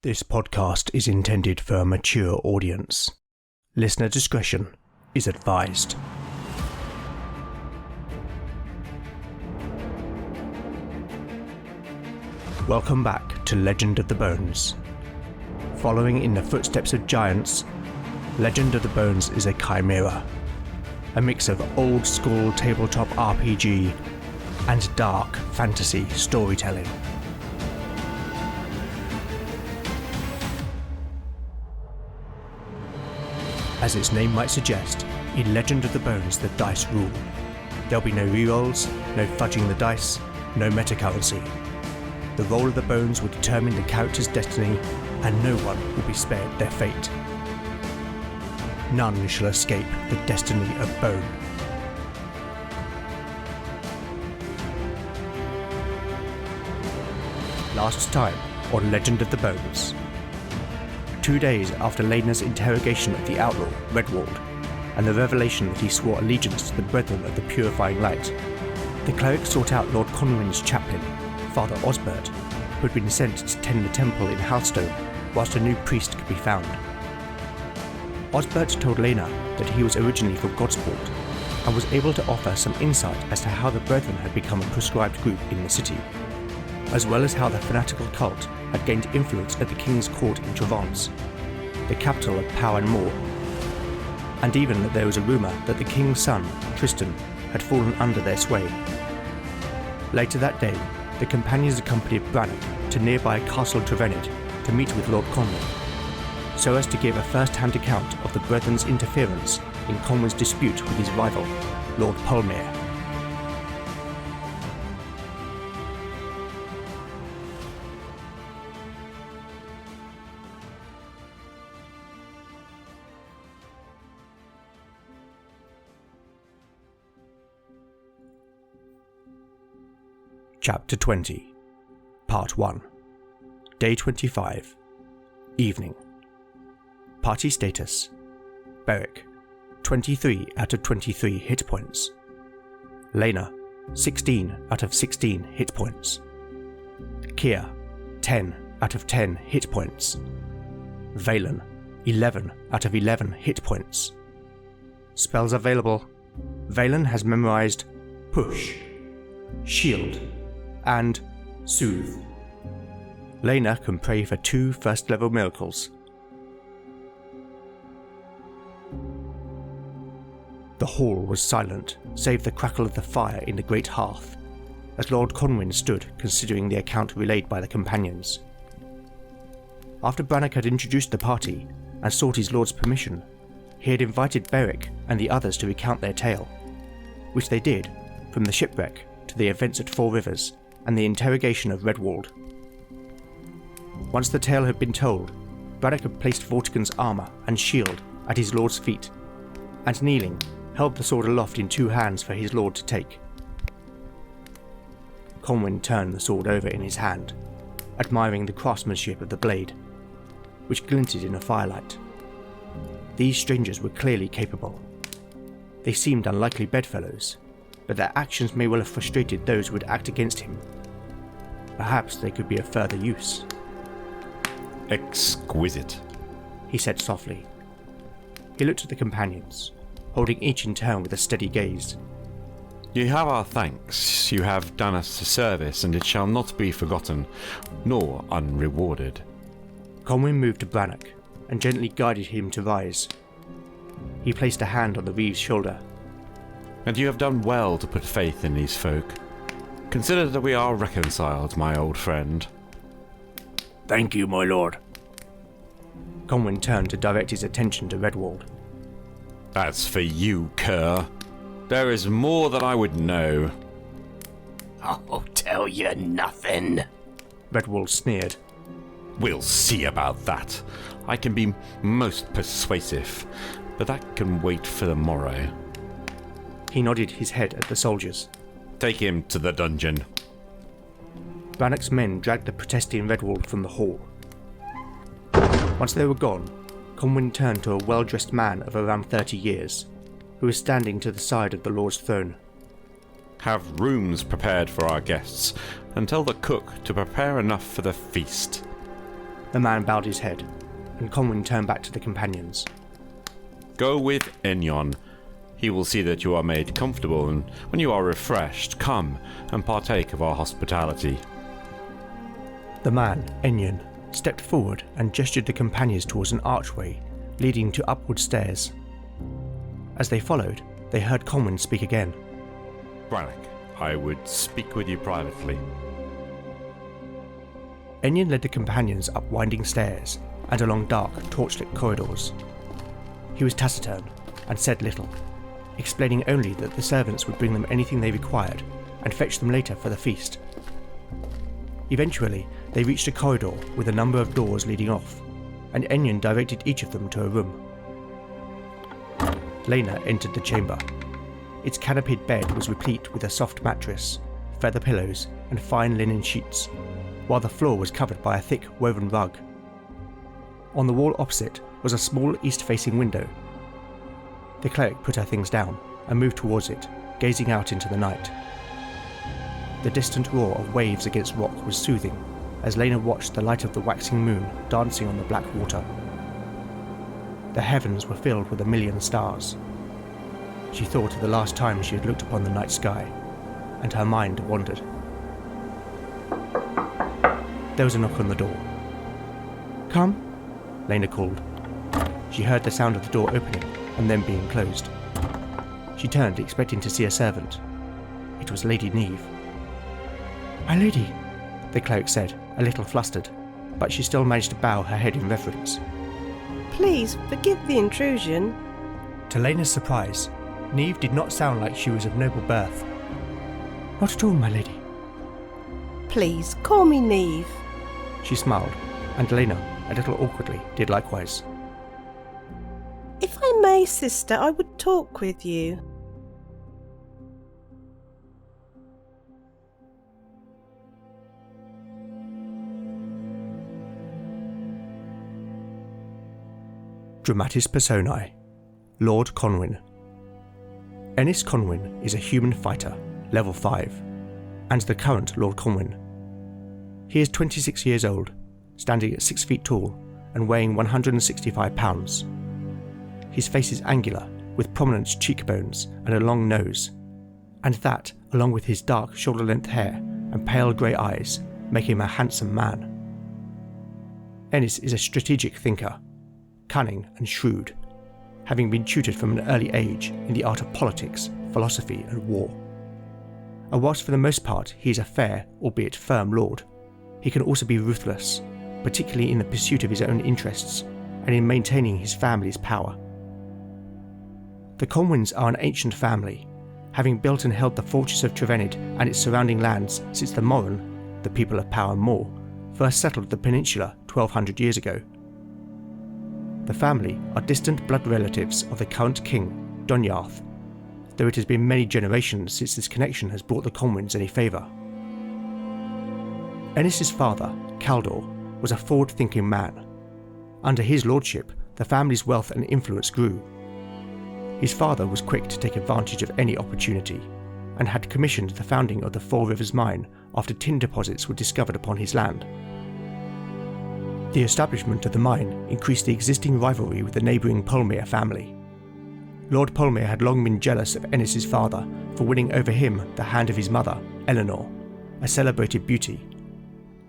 This podcast is intended for a mature audience. Listener discretion is advised. Welcome back to Legend of the Bones. Following in the footsteps of giants, Legend of the Bones is a chimera, a mix of old-school tabletop RPG and dark fantasy storytelling. As its name might suggest, in Legend of the Bones the dice rule. There'll be no rerolls, no fudging the dice, no metacurrency. The roll of the bones will determine the character's destiny, and no one will be spared their fate. None shall escape the destiny of Bone. Last time on Legend of the Bones. 2 days after Eleanor's interrogation of the outlaw, Redwald, and the revelation that he swore allegiance to the Brethren of the Purifying Light, the cleric sought out Lord Conwyn's chaplain, Father Osbert, who had been sent to tend the temple in Hearthstone whilst a new priest could be found. Osbert told Eleanor that he was originally from Godsport, and was able to offer some insight as to how the Brethren had become a proscribed group in the city, as well as how the fanatical cult had gained influence at the King's Court in Provence, the capital of power and more, and even that there was a rumour that the King's son, Tristan, had fallen under their sway. Later that day, the companions accompanied Brannock to nearby Castle Trevenid to meet with Lord Conwyn, so as to give a first-hand account of the Brethren's interference in Conwyn's dispute with his rival, Lord Polmere. Chapter 20, Part 1, Day 25, Evening. Party status: Beric, 23 out of 23 hit points. Lena, 16 out of 16 hit points. Kia, 10 out of 10 hit points. Valen, 11 out of 11 hit points. Spells available: Valen has memorized Push, Shield, and Soothe. Lena can pray for 2 first-level miracles. The hall was silent, save the crackle of the fire in the great hearth, as Lord Conwyn stood considering the account relayed by the companions. After Brannock had introduced the party and sought his lord's permission, he had invited Beric and the others to recount their tale, which they did, from the shipwreck to the events at Four Rivers and the interrogation of Redwald. Once the tale had been told, Brannock had placed Vortigern's armour and shield at his lord's feet, and kneeling, held the sword aloft in 2 hands for his lord to take. Conwyn turned the sword over in his hand, admiring the craftsmanship of the blade, which glinted in the firelight. These strangers were clearly capable. They seemed unlikely bedfellows, but their actions may well have frustrated those who would act against him. Perhaps they could be of further use. Exquisite, he said softly. He looked at the companions, holding each in turn with a steady gaze. You have our thanks. You have done us a service, and it shall not be forgotten, nor unrewarded. Conwyn moved to Brannock and gently guided him to rise. He placed a hand on the Reeve's shoulder. And you have done well to put faith in these folk. Consider that we are reconciled, my old friend. Thank you, my lord. Conwyn turned to direct his attention to Redwald. That's for you, cur. There is more that I would know. I'll tell you nothing, Redwald sneered. We'll see about that. I can be most persuasive, but that can wait for the morrow. He nodded his head at the soldiers. Take him to the dungeon. Brannock's men dragged the protesting Redwald from the hall. Once they were gone, Conwyn turned to a well-dressed man of around 30 years, who was standing to the side of the Lord's throne. Have rooms prepared for our guests, and tell the cook to prepare enough for the feast. The man bowed his head, and Conwyn turned back to the companions. Go with Enyon. He will see that you are made comfortable, and when you are refreshed, come and partake of our hospitality. The man, Enyon, stepped forward and gestured the companions towards an archway leading to upward stairs. As they followed, they heard Conwyn speak again. Brannock, I would speak with you privately. Enyon led the companions up winding stairs and along dark, torchlit corridors. He was taciturn and said little, explaining only that the servants would bring them anything they required and fetch them later for the feast. Eventually, they reached a corridor with a number of doors leading off, and Enyon directed each of them to a room. Lena entered the chamber. Its canopied bed was replete with a soft mattress, feather pillows, and fine linen sheets, while the floor was covered by a thick woven rug. On the wall opposite was a small east-facing window. The cleric put her things down and moved towards it, gazing out into the night. The distant roar of waves against rock was soothing as Lena watched the light of the waxing moon dancing on the black water. The heavens were filled with 1,000,000 stars. She thought of the last time she had looked upon the night sky, and her mind wandered. There was a knock on the door. "Come," Lena called. She heard the sound of the door opening and then being closed. She turned, expecting to see a servant. It was Lady Neve. "My lady," the cleric said, a little flustered, but she still managed to bow her head in reverence. "Please forgive the intrusion." To Lena's surprise, Neve did not sound like she was of noble birth. "Not at all, my lady." "Please call me Neve." She smiled, and Lena, a little awkwardly, did likewise. "If I may, sister, I would talk with you." Dramatis Personae, Lord Conwyn. Ennis Conwyn is a human fighter, level 5, and the current Lord Conwyn. He is 26 years old, standing at 6 feet tall and weighing 165 pounds. His face is angular, with prominent cheekbones and a long nose, and that, along with his dark shoulder-length hair and pale grey eyes, make him a handsome man. Ennis is a strategic thinker, cunning and shrewd, having been tutored from an early age in the art of politics, philosophy and war. And whilst for the most part he is a fair, albeit firm lord, he can also be ruthless, particularly in the pursuit of his own interests and in maintaining his family's power. The Conwyns are an ancient family, having built and held the fortress of Trevenid and its surrounding lands since the Moran, the people of Power and Moor, first settled the peninsula 1200 years ago. The family are distant blood relatives of the current king, Donyarth, though it has been many generations since this connection has brought the Conwyns any favour. Ennis's father, Caldor, was a forward-thinking man. Under his lordship, the family's wealth and influence grew. His father was quick to take advantage of any opportunity, and had commissioned the founding of the Four Rivers mine after tin deposits were discovered upon his land. The establishment of the mine increased the existing rivalry with the neighbouring Polmere family. Lord Polmere had long been jealous of Ennis's father for winning over him the hand of his mother, Eleanor, a celebrated beauty,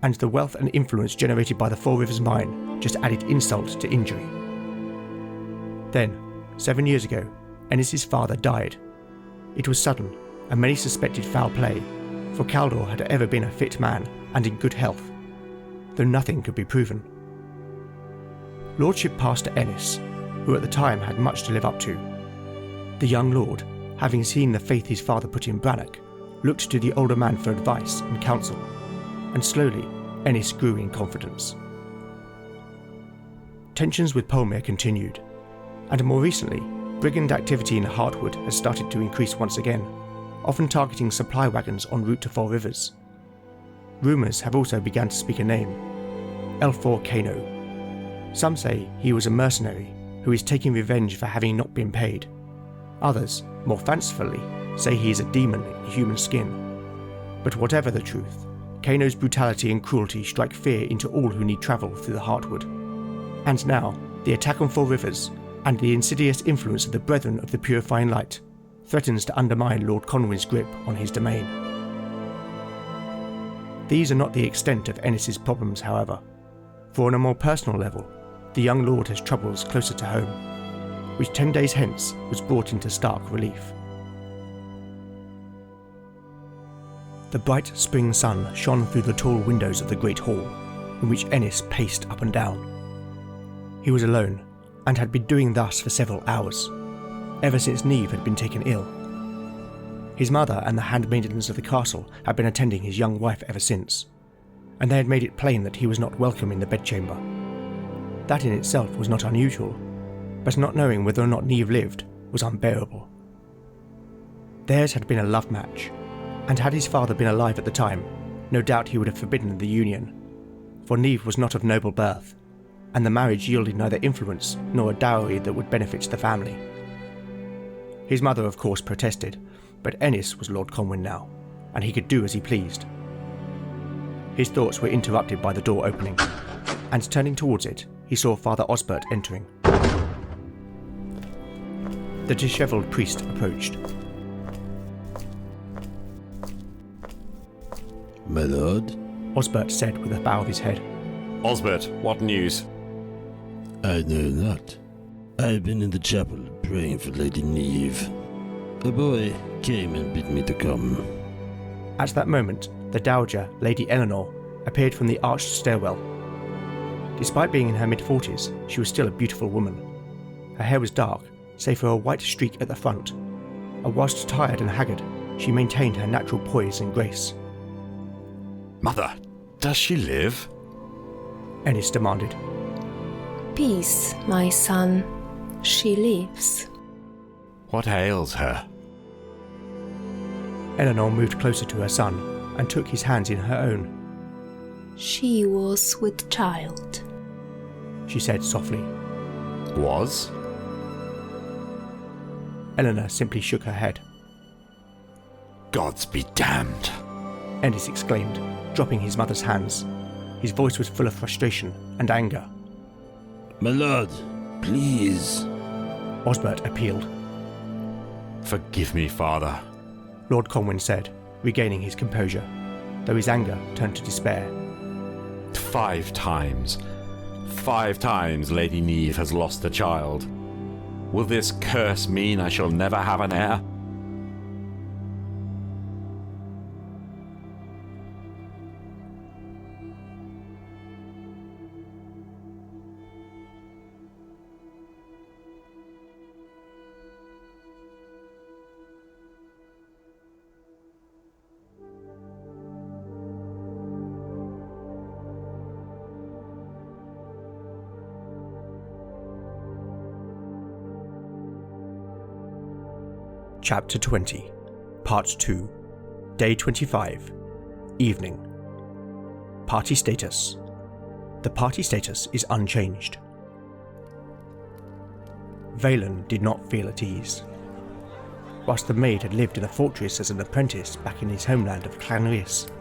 and the wealth and influence generated by the Four Rivers mine just added insult to injury. Then, 7 years ago, Ennis's father died. It was sudden, and many suspected foul play, for Caldor had ever been a fit man and in good health, though nothing could be proven. Lordship passed to Ennis, who at the time had much to live up to. The young lord, having seen the faith his father put in Brannock, looked to the older man for advice and counsel, and slowly Ennis grew in confidence. Tensions with Polmere continued, and more recently, brigand activity in Heartwood has started to increase once again, often targeting supply wagons en route to Four Rivers. Rumours have also begun to speak a name, Elfor Kano. Some say he was a mercenary who is taking revenge for having not been paid. Others, more fancifully, say he is a demon in human skin. But whatever the truth, Kano's brutality and cruelty strike fear into all who need travel through the Heartwood. And now, the attack on Four Rivers, and the insidious influence of the Brethren of the Purifying Light, threatens to undermine Lord Conwyn's grip on his domain. These are not the extent of Ennis's problems, however, for on a more personal level, the young lord has troubles closer to home, which 10 days hence was brought into stark relief. The bright spring sun shone through the tall windows of the great hall, in which Ennis paced up and down. He was alone, and had been doing thus for several hours, ever since Neve had been taken ill. His mother and the handmaidens of the castle had been attending his young wife ever since, and they had made it plain that he was not welcome in the bedchamber. That in itself was not unusual, but not knowing whether or not Neve lived was unbearable. Theirs had been a love match, and had his father been alive at the time, no doubt he would have forbidden the union, for Neve was not of noble birth, and the marriage yielded neither influence nor a dowry that would benefit the family. His mother of course protested, but Ennis was Lord Conwyn now, and he could do as he pleased. His thoughts were interrupted by the door opening, and turning towards it, he saw Father Osbert entering. The dishevelled priest approached. My lord? Osbert said with a bow of his head. Osbert, what news? I know not. I have been in the chapel praying for Lady Neve. A boy came and bid me to come. At that moment, the Dowger, Lady Eleanor, appeared from the arched stairwell. Despite being in her mid-40s, she was still a beautiful woman. Her hair was dark, save for a white streak at the front, and whilst tired and haggard, she maintained her natural poise and grace. Mother, does she live? Ennis demanded. Peace, my son. She lives. What ails her? Eleanor moved closer to her son and took his hands in her own. She was with child, she said softly. Was? Eleanor simply shook her head. Gods be damned, Ennis exclaimed, dropping his mother's hands. His voice was full of frustration and anger. My lord, please. Osbert appealed. Forgive me, father, Lord Conwyn said, regaining his composure, though his anger turned to despair. 5 times. 5 times Lady Neve has lost a child. Will this curse mean I shall never have an heir? Chapter 20, Part 2, Day 25, Evening. Party status. The party status is unchanged. Valen did not feel at ease. Whilst the maid had lived in a fortress as an apprentice back in his homeland of Clanrias,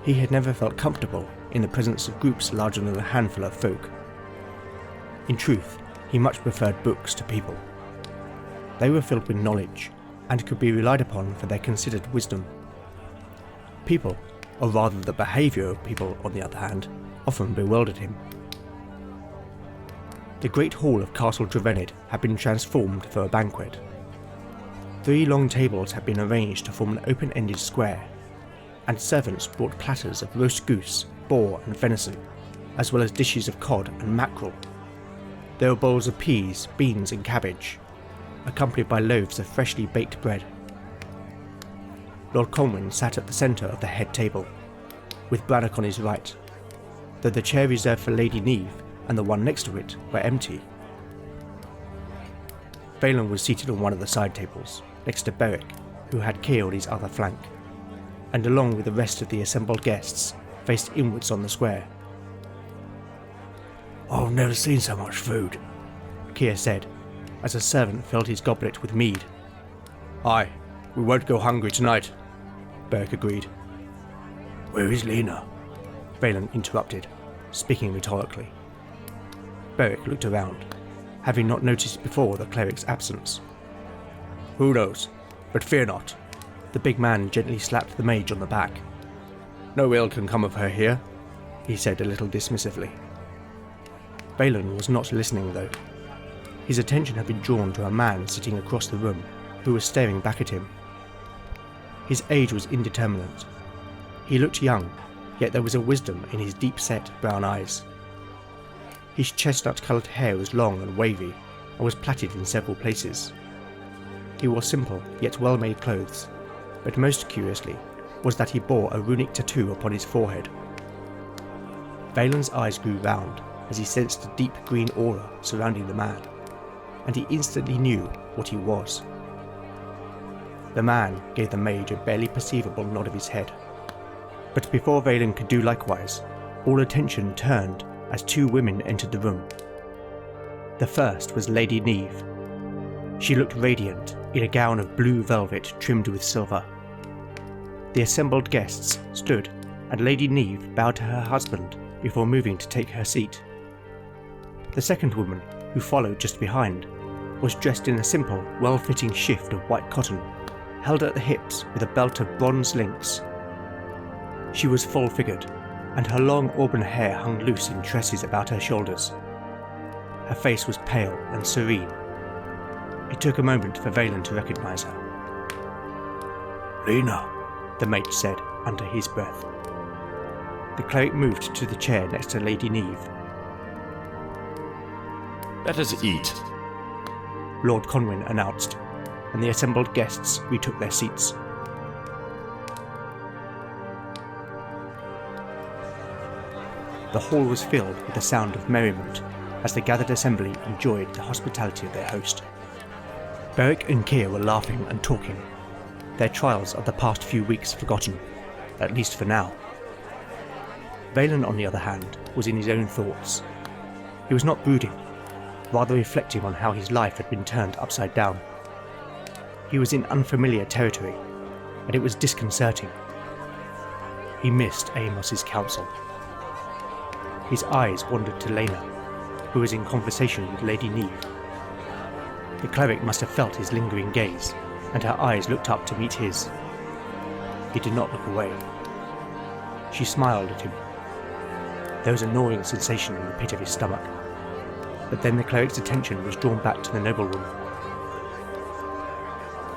he had never felt comfortable in the presence of groups larger than a handful of folk. In truth, he much preferred books to people. They were filled with knowledge, and could be relied upon for their considered wisdom. People, or rather the behaviour of people on the other hand, often bewildered him. The great hall of Castle Trevenid had been transformed for a banquet. 3 long tables had been arranged to form an open-ended square, and servants brought platters of roast goose, boar and venison, as well as dishes of cod and mackerel. There were bowls of peas, beans and cabbage, accompanied by loaves of freshly baked bread. Lord Conwyn sat at the centre of the head table, with Brannock on his right, though the chair reserved for Lady Neve and the one next to it were empty. Valen was seated on one of the side tables, next to Beric, who had Kay on his other flank, and along with the rest of the assembled guests, faced inwards on the square. "I've never seen so much food," Keir said, as a servant filled his goblet with mead. "Aye, we won't go hungry tonight," Beric agreed. Where is Lena? Valen interrupted, speaking rhetorically. Beric looked around, having not noticed before the cleric's absence. Who knows, but fear not. The big man gently slapped the mage on the back. No ill can come of her here, he said a little dismissively. Valen was not listening though. His attention had been drawn to a man sitting across the room who was staring back at him. His age was indeterminate. He looked young, yet there was a wisdom in his deep-set brown eyes. His chestnut-coloured hair was long and wavy, and was plaited in several places. He wore simple, yet well-made clothes, but most curiously was that he bore a runic tattoo upon his forehead. Valen's eyes grew round as he sensed a deep green aura surrounding the man, and he instantly knew what he was. The man gave the mage a barely perceivable nod of his head. But before Valen could do likewise, all attention turned as two women entered the room. The first was Lady Neve. She looked radiant in a gown of blue velvet trimmed with silver. The assembled guests stood, and Lady Neve bowed to her husband before moving to take her seat. The second woman, who followed just behind, was dressed in a simple, well-fitting shift of white cotton, held at the hips with a belt of bronze links. She was full-figured, and her long auburn hair hung loose in tresses about her shoulders. Her face was pale and serene. It took a moment for Valen to recognise her. "Lena," the mage said under his breath. The cleric moved to the chair next to Lady Neve. Let us eat. Lord Conwyn announced, and the assembled guests retook their seats. The hall was filled with the sound of merriment as the gathered assembly enjoyed the hospitality of their host. Beric and Keir were laughing and talking, their trials of the past few weeks forgotten, at least for now. Valen, on the other hand, was in his own thoughts. He was not brooding, rather reflecting on how his life had been turned upside down. He was in unfamiliar territory, and it was disconcerting. He missed Amos's counsel. His eyes wandered to Lena, who was in conversation with Lady Neve. The cleric must have felt his lingering gaze, and her eyes looked up to meet his. He did not look away. She smiled at him. There was a gnawing sensation in the pit of his stomach, but then the cleric's attention was drawn back to the noblewoman.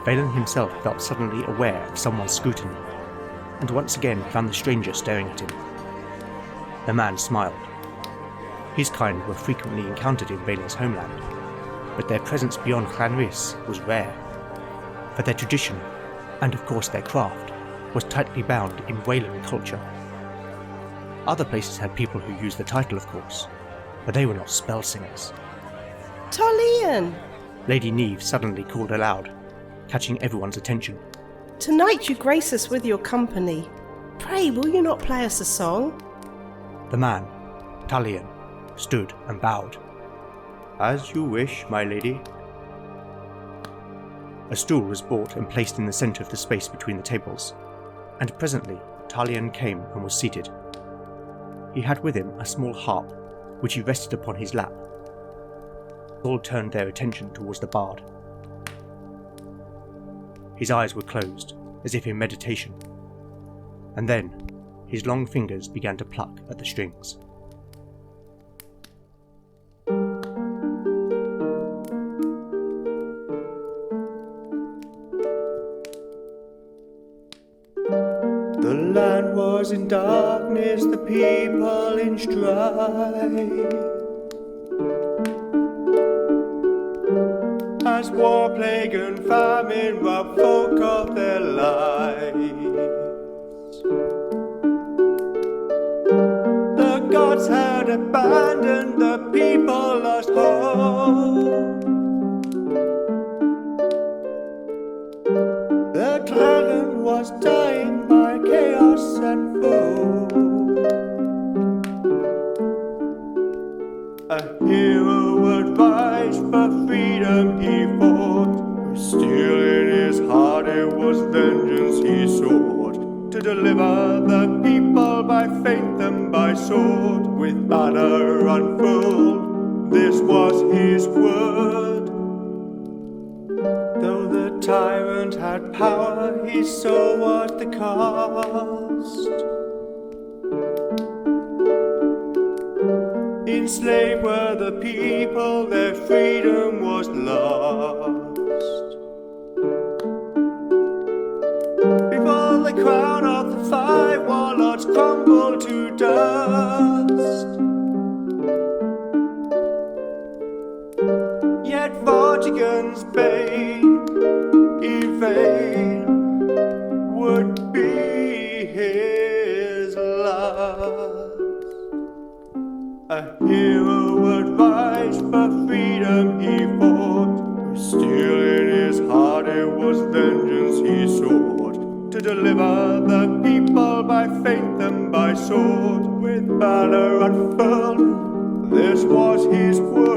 Valen himself felt suddenly aware of someone's scrutiny, and once again found the stranger staring at him. The man smiled. His kind were frequently encountered in Valen's homeland, but their presence beyond Clan Rhys was rare, for their tradition, and of course their craft, was tightly bound in Wayland culture. Other places had people who used the title, of course, but they were not spell singers. Talian! Lady Neve suddenly called aloud, catching everyone's attention. Tonight you grace us with your company. Pray, will you not play us a song? The man, Talian, stood and bowed. As you wish, my lady. A stool was brought and placed in the centre of the space between the tables, and presently Talian came and was seated. He had with him a small harp, which he rested upon his lap. All turned their attention towards the bard. His eyes were closed, as if in meditation, and then his long fingers began to pluck at the strings. The land was in darkness, the people in strife, as war, plague and famine robbed folk of their lives. The gods had abandoned, the people lost hope. The dragon was dying by chaos and foe. A hero would rise for freedom he fought, but still in his heart it was vengeance he sought, to deliver the people faith and by sword, with banner unfurled, this was his word. Though the tyrant had power, his soul was the cost. Enslaved were the people, their freedom was lost. Before the crown of the 5 warlords crumbled to dust, yet Vortigern's bane, Yvain, would be his last. A hero would rise, for freedom he fought. Still in his heart it was vengeance he sought, to deliver the people by faith and by sword, with banner unfurled, this was his word.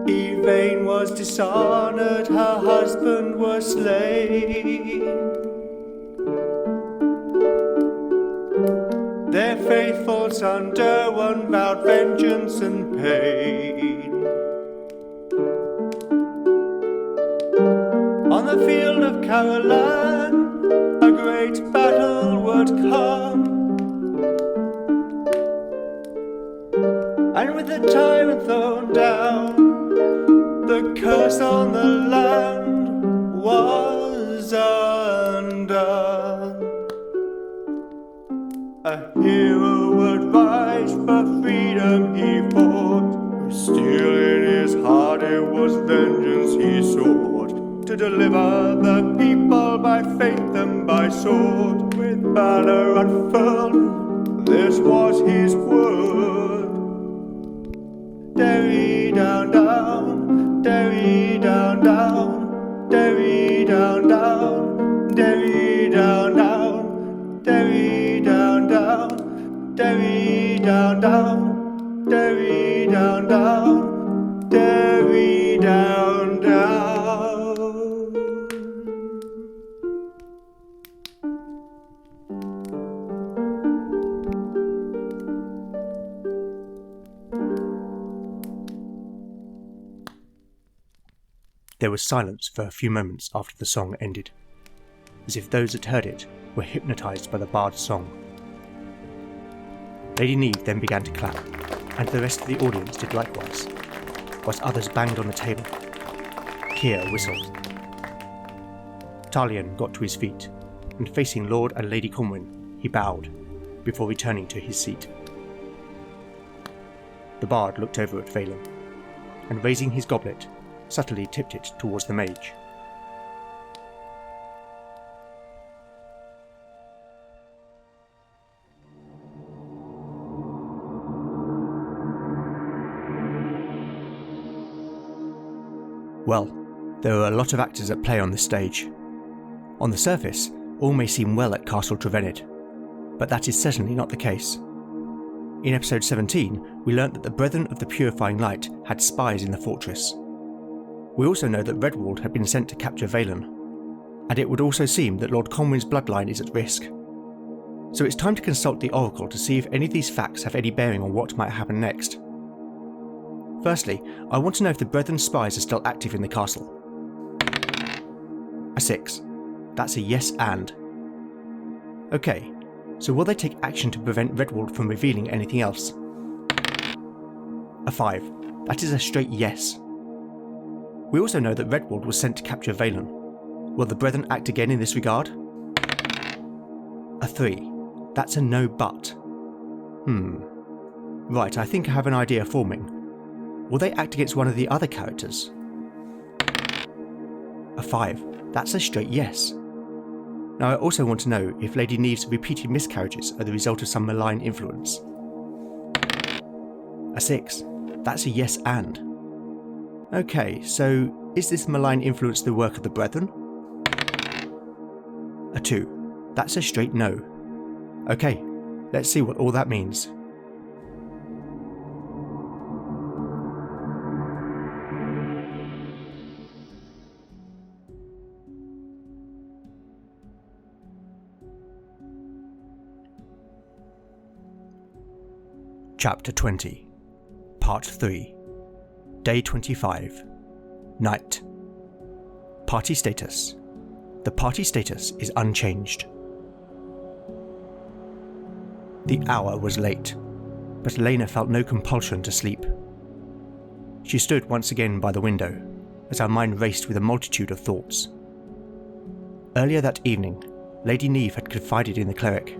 Yvain was dishonoured, her husband was slain. Their faithful son Derwan vowed vengeance and pain. On the field of Caroline, a great battle would come, and with the tyrant thrown down, the curse on the land was undone. A hero would rise, for freedom he fought. Still in his heart it was vengeance he sought, to deliver the people by faith and by sword, with banner unfurled, this was his word. Derry down, down, Derry down, down, Derry down, down, Derry down, down, Derry down, down, Derry down, down, Derry down, down, Derry down, down. There was silence for a few moments after the song ended, as if those that heard it were hypnotised by the bard's song. Lady Neve then began to clap, and the rest of the audience did likewise, whilst others banged on the table. Keir whistled. Talion got to his feet, and facing Lord and Lady Conwyn, he bowed, before returning to his seat. The bard looked over at Valen, and raising his goblet, subtly tipped it towards the mage. Well, there are a lot of actors at play on this stage. On the surface, all may seem well at Castle Trevenid, but that is certainly not the case. In episode 17, we learnt that the Brethren of the Purifying Light had spies in the fortress. We also know that Redwald had been sent to capture Valen, and it would also seem that Lord Conwyn's bloodline is at risk. So it's time to consult the Oracle to see if any of these facts have any bearing on what might happen next. Firstly, I want to know if the Brethren's spies are still active in the castle. A 6. That's a yes and. Okay, so will they take action to prevent Redwald from revealing anything else? A 5. That is a straight yes. We also know that Redwald was sent to capture Valen. Will the Brethren act again in this regard? A 3. That's a no but. Right, I think I have an idea forming. Will they act against one of the other characters? A 5. That's a straight yes. Now I also want to know if Lady Neve's repeated miscarriages are the result of some malign influence. A 6. That's a yes and. Okay, so is this malign influence the work of the brethren? A 2. That's a straight no. Okay, let's see what all that means. Chapter 20, Part 3, Day 25, Night. Party status. The party status is unchanged. The hour was late, but Eleanor felt no compulsion to sleep. She stood once again by the window, as her mind raced with a multitude of thoughts. Earlier that evening, Lady Neve had confided in the cleric.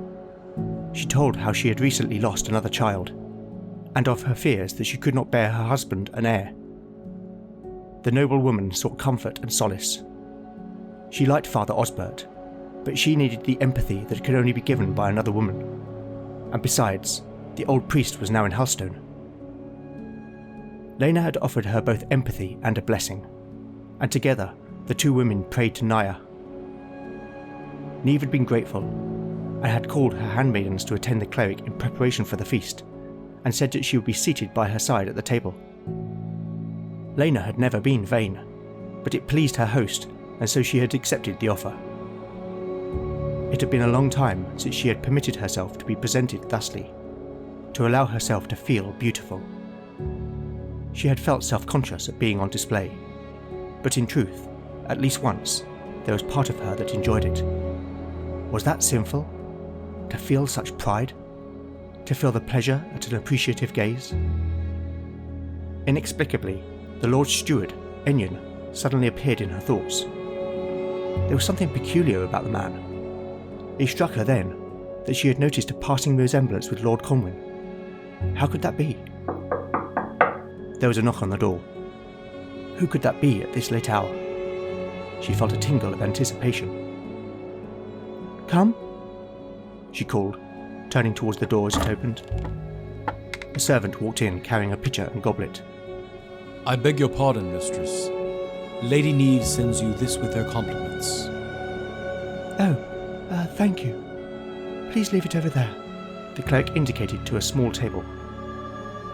She told how she had recently lost another child, and of her fears that she could not bear her husband an heir. The noble woman sought comfort and solace. She liked Father Osbert, but she needed the empathy that could only be given by another woman. And besides, the old priest was now in Hurststone. Lena had offered her both empathy and a blessing, and together the two women prayed to Naya. Neve had been grateful, and had called her handmaidens to attend the cleric in preparation for the feast, and said that she would be seated by her side at the table. Lena had never been vain, but it pleased her host, and so she had accepted the offer. It had been a long time since she had permitted herself to be presented thusly, to allow herself to feel beautiful. She had felt self-conscious at being on display, but in truth, at least once, there was part of her that enjoyed it. Was that sinful? To feel such pride? To feel the pleasure at an appreciative gaze? Inexplicably, the Lord Steward, Enyon, suddenly appeared in her thoughts. There was something peculiar about the man. It struck her then that she had noticed a passing resemblance with Lord Conwyn. How could that be? There was a knock on the door. Who could that be at this late hour? She felt a tingle of anticipation. "Come," she called, turning towards the door as it opened. A servant walked in carrying a pitcher and goblet. "I beg your pardon, mistress. Lady Neve sends you this with her compliments." Thank you. Please leave it over there." The cleric indicated to a small table.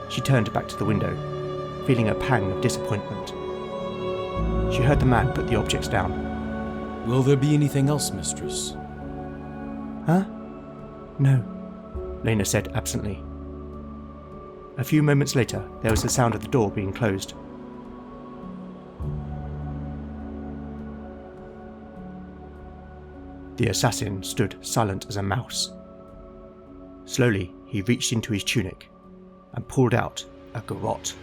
She turned back to the window, feeling a pang of disappointment. She heard the man put the objects down. "Will there be anything else, mistress?" "Huh? No," Lena said absently. A few moments later, there was the sound of the door being closed. The assassin stood silent as a mouse. Slowly, he reached into his tunic and pulled out a garrote.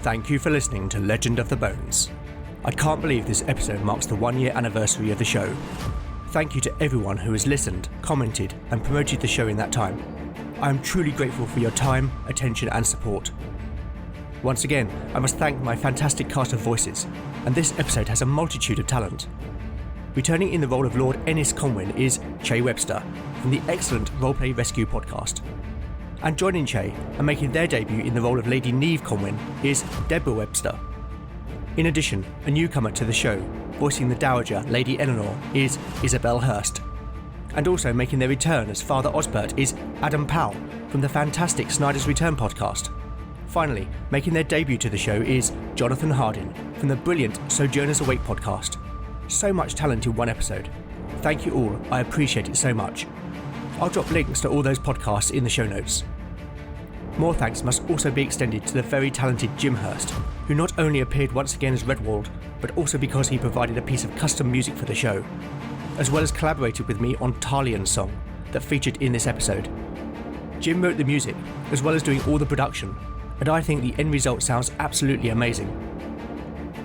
Thank you for listening to Legend of the Bones. I can't believe this episode marks the 1-year anniversary of the show. Thank you to everyone who has listened, commented, and promoted the show in that time. I am truly grateful for your time, attention, and support. Once again, I must thank my fantastic cast of voices, and this episode has a multitude of talent. Returning in the role of Lord Ennis Conwyn is Che Webster from the excellent Roleplay Rescue podcast. And joining Che and making their debut in the role of Lady Neve Conwyn is Deborah Webster. In addition, a newcomer to the show, voicing the Dowager Lady Eleanor, is Izabel Hurst. And also making their return as Father Osbert is Adam Powell from the fantastic Snyder's Return podcast. Finally, making their debut to the show is Jonathan Hardin from the brilliant Sojourners Awake podcast. So much talent in one episode. Thank you all, I appreciate it so much. I'll drop links to all those podcasts in the show notes. More thanks must also be extended to the very talented Jim Hurst, who not only appeared once again as Redwald, but also because he provided a piece of custom music for the show, as well as collaborated with me on Talian's song that featured in this episode. Jim wrote the music, as well as doing all the production, and I think the end result sounds absolutely amazing.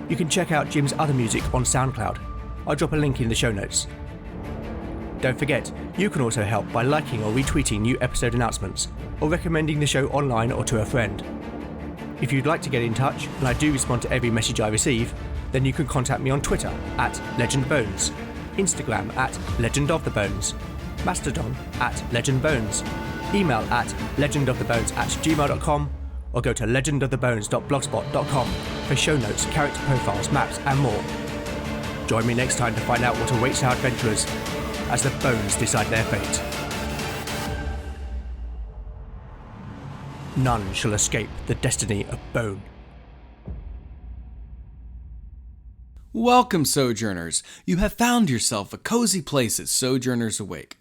You can check out Jim's other music on SoundCloud. I'll drop a link in the show notes. Don't forget, you can also help by liking or retweeting new episode announcements, or recommending the show online or to a friend. If you'd like to get in touch, and I do respond to every message I receive, then you can contact me on Twitter at LegendBones, Instagram at LegendOfTheBones, Mastodon at LegendBones, email at legendofthebones@gmail.com, or go to legendofthebones.blogspot.com for show notes, character profiles, maps, and more. Join me next time to find out what awaits our adventurers as the bones decide their fate. None shall escape the destiny of bone. Welcome, Sojourners. You have found yourself a cozy place at Sojourners Awake.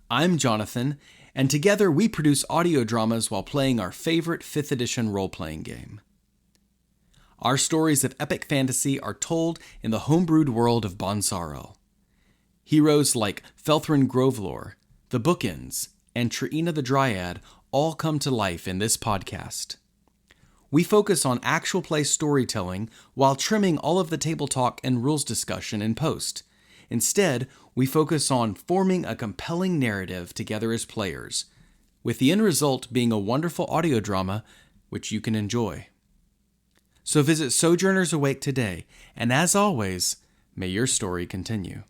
I'm Jonathan, and together we produce audio dramas while playing our favorite 5th edition role-playing game. Our stories of epic fantasy are told in the homebrewed world of Bonsarel. Heroes like Felthrin Grovelore, the Bookends, and Traina the Dryad all come to life in this podcast. We focus on actual play storytelling while trimming all of the table talk and rules discussion in post. Instead, we focus on forming a compelling narrative together as players, with the end result being a wonderful audio drama which you can enjoy. So visit Sojourners Awake today, and as always, may your story continue.